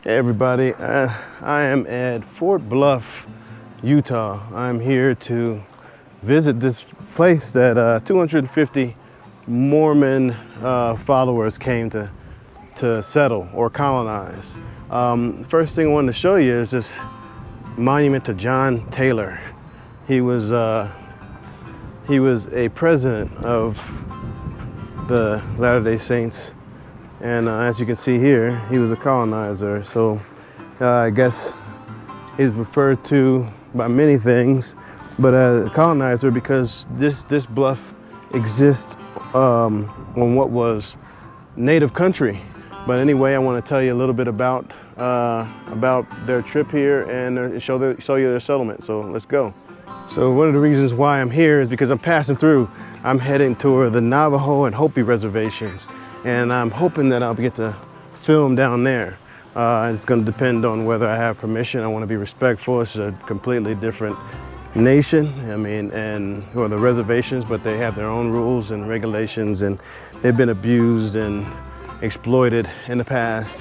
Hey everybody, I am at Fort Bluff, Utah. I'm here to visit this place that 250 Mormon followers came to settle or colonize. First thing I wanted to show you is this monument to John Taylor. He was a president of the Latter-day Saints. And as you can see here, he was a colonizer. So I guess he's referred to by many things, but a colonizer because this bluff exists on what was native country. But anyway, I want to tell you a little bit about their trip here and show you their settlement. So let's go. So one of the reasons why I'm here is because I'm passing through. I'm heading toward the Navajo and Hopi reservations. And I'm hoping that I'll get to film down there. It's going to depend on whether I have permission. I want to be respectful. It's a completely different nation. Or the reservations, but they have their own rules and regulations, and they've been abused and exploited in the past.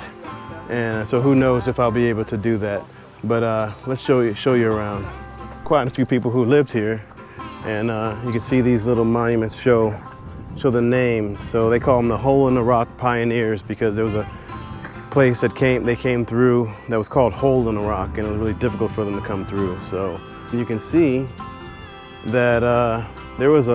And so who knows if I'll be able to do that. But let's show you around. Quite a few people who lived here, and you can see these little monuments show the names. So they call them the Hole in the Rock Pioneers because there was a place that they came through that was called Hole in the Rock, and it was really difficult for them to come through. So you can see that there was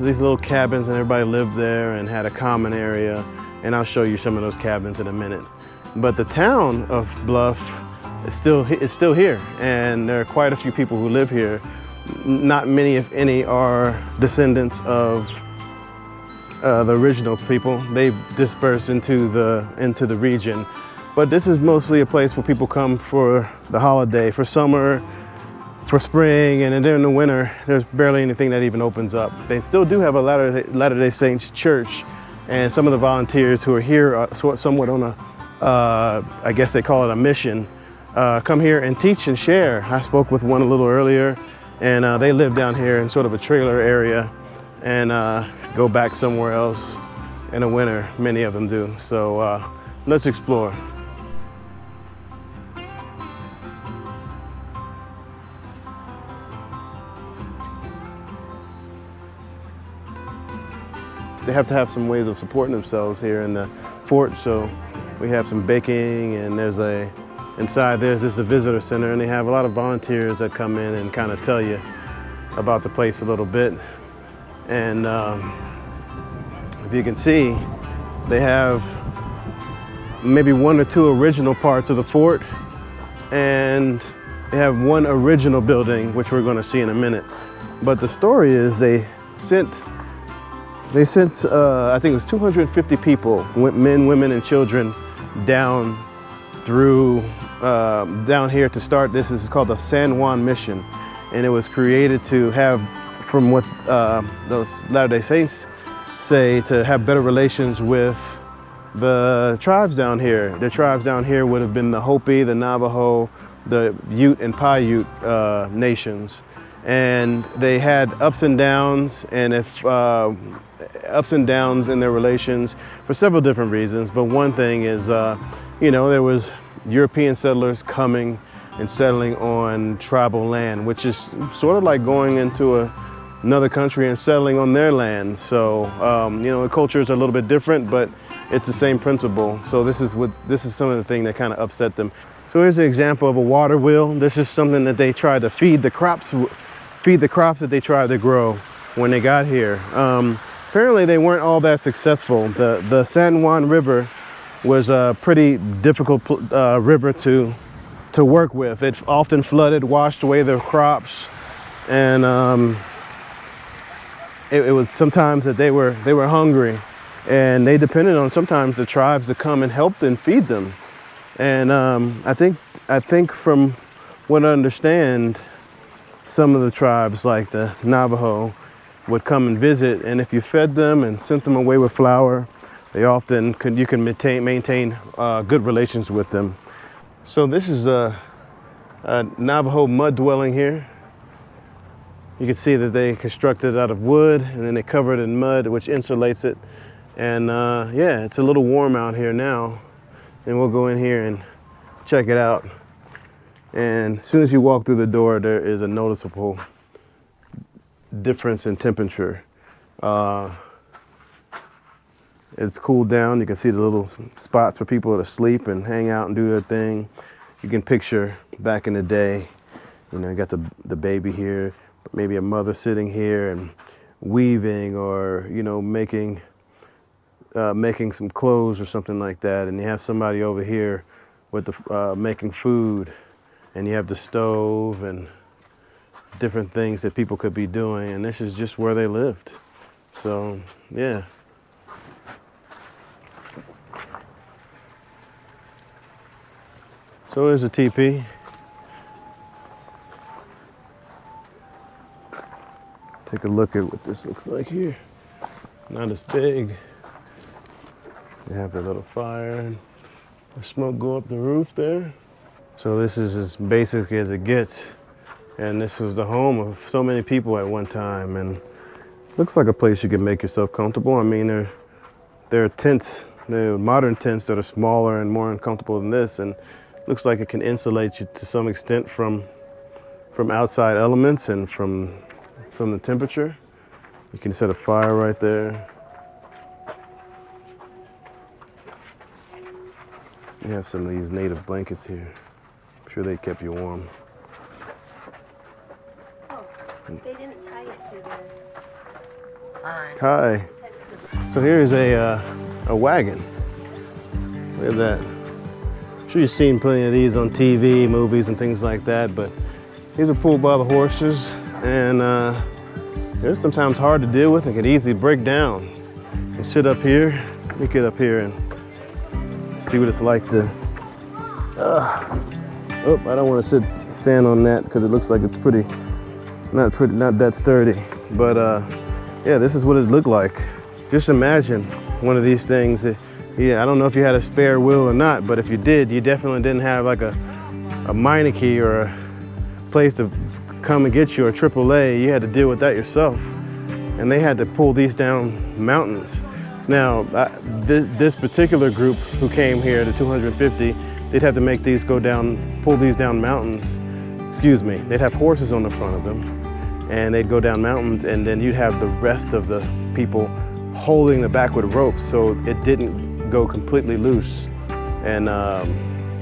these little cabins, and everybody lived there and had a common area, and I'll show you some of those cabins in a minute. But the town of Bluff is still here, and there are quite a few people who live here. Not many, if any, are descendants of the original people. They dispersed into the region. But this is mostly a place where people come for the holiday, for summer, for spring, and then during the winter, there's barely anything that even opens up. They still do have a Latter-day Saints church, and some of the volunteers who are here are somewhat on I guess they call it a mission, come here and teach and share. I spoke with one a little earlier, and they live down here in sort of a trailer area and go back somewhere else in the winter. Many of them do. So let's explore. They have to have some ways of supporting themselves here in the fort. So we have some baking, and inside this is a visitor center, and they have a lot of volunteers that come in and kind of tell you about the place a little bit. And if you can see, they have maybe one or two original parts of the fort, and they have one original building, which we're going to see in a minute. But the story is they sent I think it was 250 people, men, women, and children, down here to start this. This is called the San Juan Mission, and it was created to have, from what those Latter-day Saints say, to have better relations with the tribes down here. The tribes down here would have been the Hopi, the Navajo, the Ute and Paiute nations, and they had ups and downs, and ups and downs in their relations for several different reasons. But one thing is, there was European settlers coming and settling on tribal land, which is sort of like going into another country and settling on their land. So, the cultures are a little bit different, but it's the same principle. So this is some of the thing that kind of upset them. So here's an example of a water wheel. This is something that they tried to feed the crops that they tried to grow when they got here. Apparently they weren't all that successful. The San Juan River was a pretty difficult river to work with. It often flooded, washed away their crops, and it was sometimes that they were hungry, and they depended on sometimes the tribes to come and help and feed them. And I think from what I understand, some of the tribes like the Navajo would come and visit, and if you fed them and sent them away with flour, you can maintain good relations with them. So this is a Navajo mud dwelling here. You can see that they constructed it out of wood, and then they cover it in mud, which insulates it. And yeah, it's a little warm out here now. and we'll go in here and check it out. And as soon as you walk through the door, there is a noticeable difference in temperature. It's cooled down. You can see the little spots for people to sleep and hang out and do their thing. You can picture back in the day, you know, you got the baby here, maybe a mother sitting here and weaving, or, you know, making some clothes or something like that. And you have somebody over here with the making food, and you have the stove and different things that people could be doing. And this is just where they lived. So, yeah. So there's a teepee. Take a look at what this looks like here. Not as big. They have a little fire and the smoke go up the roof there. So this is as basic as it gets. And this was the home of so many people at one time. And looks like a place you can make yourself comfortable. I mean, there are tents, there are modern tents that are smaller and more uncomfortable than this. And looks like it can insulate you to some extent from outside elements and from the temperature. You can set a fire right there. You have some of these native blankets here. I'm sure they kept you warm. Oh, they didn't tie it to the... Hi. So here's a wagon. Look at that. I'm sure you've seen plenty of these on TV, movies, and things like that, but these are pulled by the horses, and they're sometimes hard to deal with and can easily break down. You can sit up here. Let me get up here and see what it's like to, oh, I don't want to stand on that because it looks like it's not that sturdy. But yeah, this is what it looked like. Just imagine one of these things. Yeah, I don't know if you had a spare wheel or not, but if you did, you definitely didn't have like a Meineke or a place to come and get you, or AAA. You had to deal with that yourself. And they had to pull these down mountains. Now, this particular group who came here, the 250, they'd have to make these pull these down mountains. Excuse me, they'd have horses on the front of them, and they'd go down mountains, and then you'd have the rest of the people holding the back with ropes so it didn't go completely loose and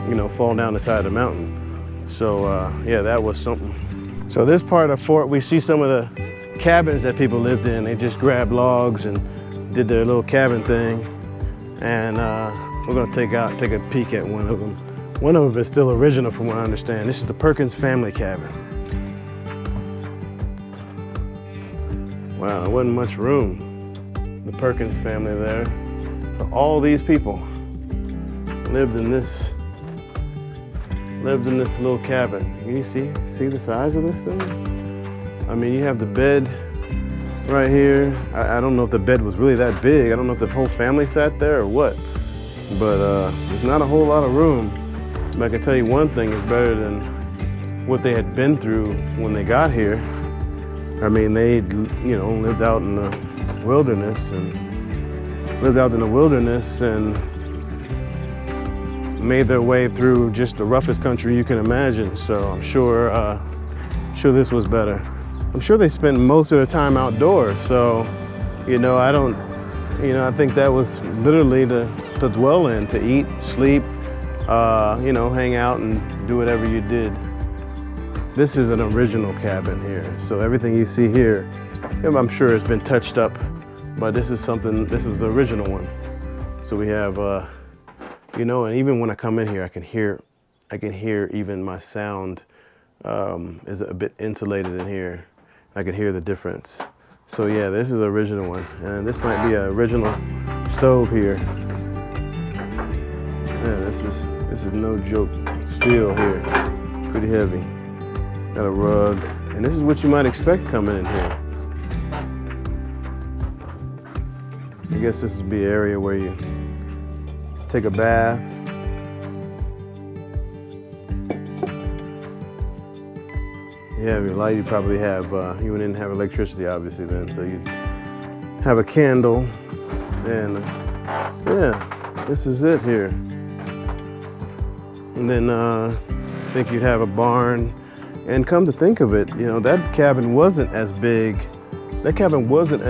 you know, fall down the side of the mountain. So yeah, that was something. So this part of the fort, we see some of the cabins that people lived in. They just grabbed logs and did their little cabin thing. And we're gonna take a peek at one of them. One of them is still original from what I understand. This is the Perkins family cabin. Wow, there wasn't much room. The Perkins family there. So all these people lived in this little cabin. Can you see the size of this thing? I mean, you have the bed right here. I don't know if the bed was really that big. I don't know if the whole family sat there or what. But there's not a whole lot of room. But I can tell you one thing is better than what they had been through when they got here. I mean, they, you know, lived out in the wilderness and made their way through just the roughest country you can imagine. So I'm sure this was better. I'm sure they spent most of their time outdoors. So, you know, I think that was literally to dwell in, to eat, sleep, you know, hang out and do whatever you did. This is an original cabin here. So everything you see here, I'm sure it's been touched up, but this was the original one. So we have, you know, and even when I come in here, I can hear even my sound is a bit insulated in here. I can hear the difference. So yeah, this is the original one. And this might be an original stove here. Yeah, this is no joke. Steel here, pretty heavy. Got a rug, and this is what you might expect coming in here. I guess this would be an area where you take a bath. You have your light, you probably have, you didn't have electricity obviously then, so you have a candle, and yeah, this is it here. And then I think you'd have a barn. And come to think of it, you know, that cabin wasn't as big. That cabin wasn't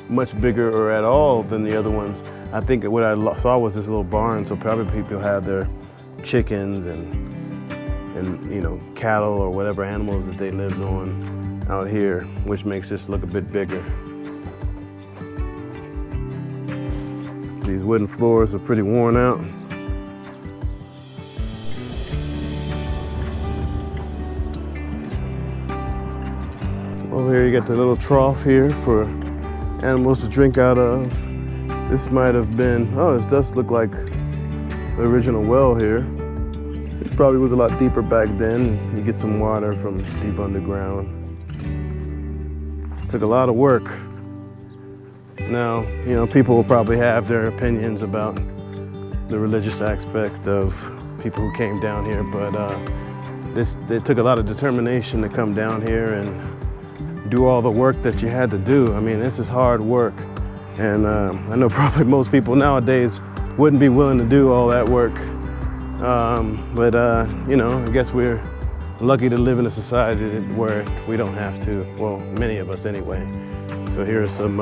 much bigger or at all than the other ones. I think what I saw was this little barn, so probably people had their chickens and you know, cattle or whatever animals that they lived on out here, which makes this look a bit bigger. These wooden floors are pretty worn out. Over here you got the little trough here for animals to drink out of. This might have been, oh, this does look like the original well here. It probably was a lot deeper back then. You get some water from deep underground. Took a lot of work. Now, you know, people will probably have their opinions about the religious aspect of people who came down here, but it took a lot of determination to come down here and do all the work that you had to do. I mean, this is hard work. And I know probably most people nowadays wouldn't be willing to do all that work. But you know, I guess we're lucky to live in a society where we don't have to, well, many of us anyway. So here's some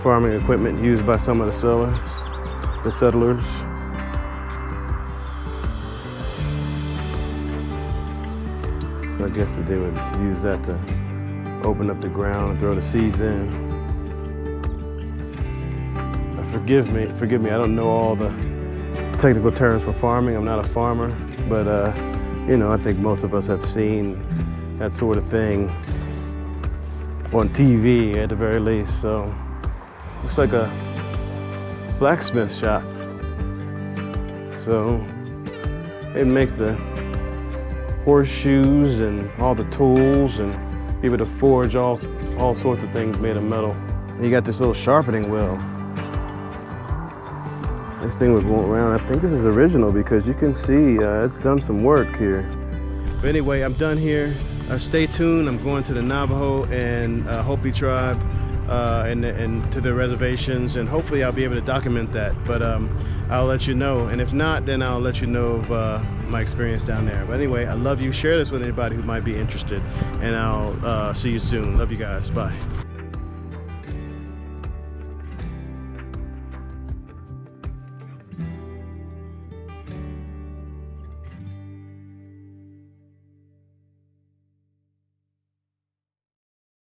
farming equipment used by some of the settlers. So I guess that they would use that to open up the ground and throw the seeds in. Forgive me, I don't know all the technical terms for farming. I'm not a farmer, but you know, I think most of us have seen that sort of thing on TV at the very least. So looks like a blacksmith shop. So they make the horseshoes and all the tools and be able to forge all sorts of things made of metal. And you got this little sharpening wheel. This thing was going around. I think this is original because you can see it's done some work here. But anyway, I'm done here. Stay tuned. I'm going to the Navajo and Hopi tribe and to their reservations, and hopefully I'll be able to document that. But I'll let you know. And if not, then I'll let you know of my experience down there. But anyway, I love you. Share this with anybody who might be interested. And I'll see you soon. Love you guys. Bye.